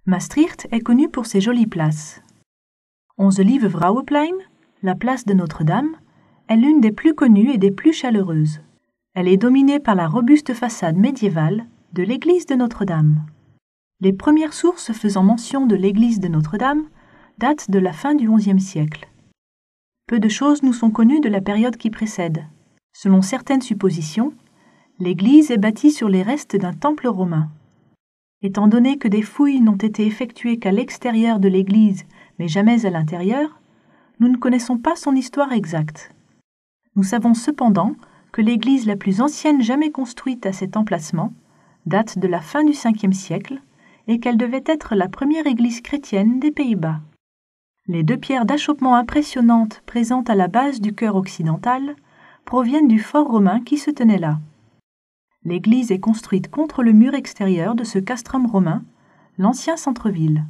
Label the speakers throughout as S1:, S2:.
S1: Maastricht est connue pour ses jolies places. Onze Lieve Vrouwenplein, la place de Notre-Dame, est l'une des plus connues et des plus chaleureuses. Elle est dominée par la robuste façade médiévale de l'église de Notre-Dame. Les premières sources faisant mention de l'église de Notre-Dame datent de la fin du XIe siècle. Peu de choses nous sont connues de la période qui précède. Selon certaines suppositions, l'église est bâtie sur les restes d'un temple romain. Étant donné que des fouilles n'ont été effectuées qu'à l'extérieur de l'église, mais jamais à l'intérieur, nous ne connaissons pas son histoire exacte. Nous savons cependant que l'église la plus ancienne jamais construite à cet emplacement date de la fin du Ve siècle et qu'elle devait être la première église chrétienne des Pays-Bas. Les deux pierres d'achoppement impressionnantes présentes à la base du chœur occidental proviennent du fort romain qui se tenait là. L'église est construite contre le mur extérieur de ce castrum romain, l'ancien centre-ville.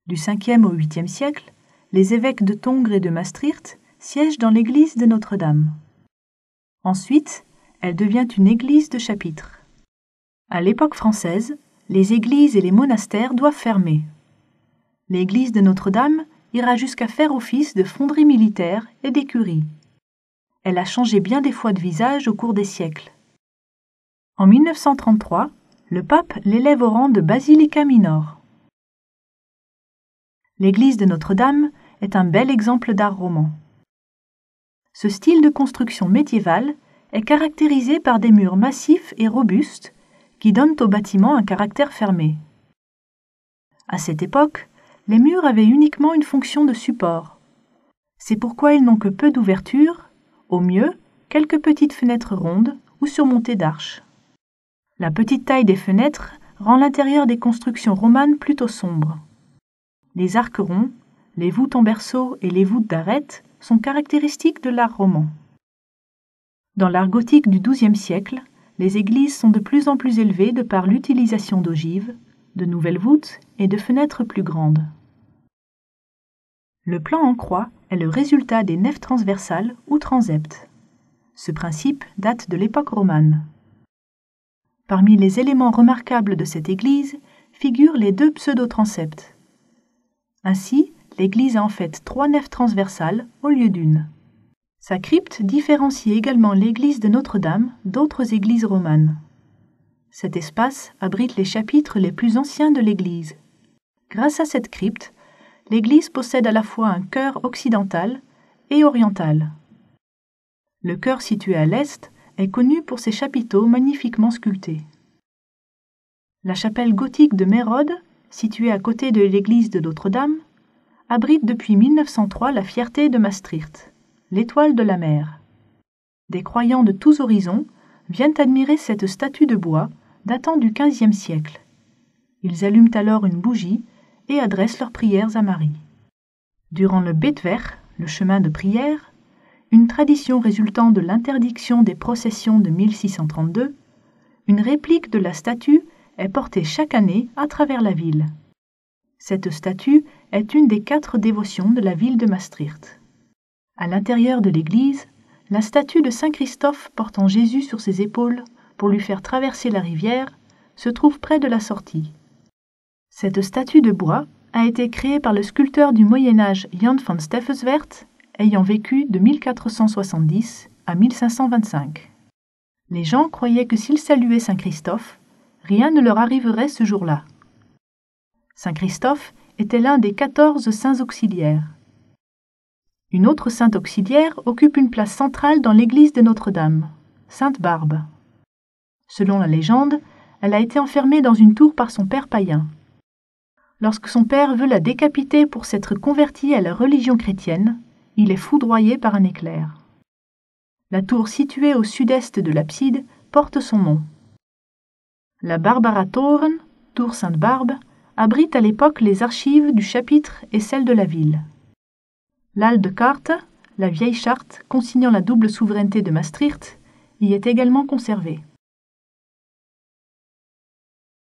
S1: Du 5e au 8e siècle, les évêques de Tongres et de Maastricht siègent dans l'église de Notre-Dame. Ensuite, elle devient une église de chapitre. À l'époque française, les églises et les monastères doivent fermer. L'église de Notre-Dame ira jusqu'à faire office de fonderie militaire et d'écurie. Elle a changé bien des fois de visage au cours des siècles. En 1933, le pape l'élève au rang de basilica minor. L'église de Notre-Dame est un bel exemple d'art roman. Ce style de construction médiévale est caractérisé par des murs massifs et robustes qui donnent au bâtiment un caractère fermé. À cette époque, les murs avaient uniquement une fonction de support. C'est pourquoi ils n'ont que peu d'ouvertures, au mieux quelques petites fenêtres rondes ou surmontées d'arches. La petite taille des fenêtres rend l'intérieur des constructions romanes plutôt sombre. Les arcs ronds, les voûtes en berceau et les voûtes d'arêtes sont caractéristiques de l'art roman. Dans l'art gothique du XIIe siècle, les églises sont de plus en plus élevées de par l'utilisation d'ogives, de nouvelles voûtes et de fenêtres plus grandes. Le plan en croix est le résultat des nefs transversales ou transeptes. Ce principe date de l'époque romane. Parmi les éléments remarquables de cette église figurent les deux pseudo-transepts. Ainsi, l'église a en fait 3 nefs transversales au lieu d'une. Sa crypte différencie également l'église de Notre-Dame d'autres églises romanes. Cet espace abrite les chapitres les plus anciens de l'église. Grâce à cette crypte, l'église possède à la fois un chœur occidental et oriental. Le chœur situé à l'est est connu pour ses chapiteaux magnifiquement sculptés. La chapelle gothique de Mérode, située à côté de l'église de Notre-Dame, abrite depuis 1903 la fierté de Maastricht, l'étoile de la mer. Des croyants de tous horizons viennent admirer cette statue de bois datant du XVe siècle. Ils allument alors une bougie et adressent leurs prières à Marie. Durant le Betweg, le chemin de prière, une tradition résultant de l'interdiction des processions de 1632, une réplique de la statue est portée chaque année à travers la ville. Cette statue est une des 4 dévotions de la ville de Maastricht. À l'intérieur de l'église, la statue de Saint Christophe portant Jésus sur ses épaules pour lui faire traverser la rivière se trouve près de la sortie. Cette statue de bois a été créée par le sculpteur du Moyen-Âge Jan van Steffenswert, ayant vécu de 1470 à 1525. Les gens croyaient que s'ils saluaient Saint Christophe, rien ne leur arriverait ce jour-là. Saint Christophe était l'un des 14 saints auxiliaires. Une autre sainte auxiliaire occupe une place centrale dans l'église de Notre-Dame, Sainte Barbe. Selon la légende, elle a été enfermée dans une tour par son père païen. Lorsque son père veut la décapiter pour s'être converti à la religion chrétienne, il est foudroyé par un éclair. La tour située au sud-est de l'abside porte son nom. La Barbara-Toren, tour Sainte-Barbe, abrite à l'époque les archives du chapitre et celles de la ville. L'Alde Carte, la vieille charte consignant la double souveraineté de Maastricht, y est également conservée.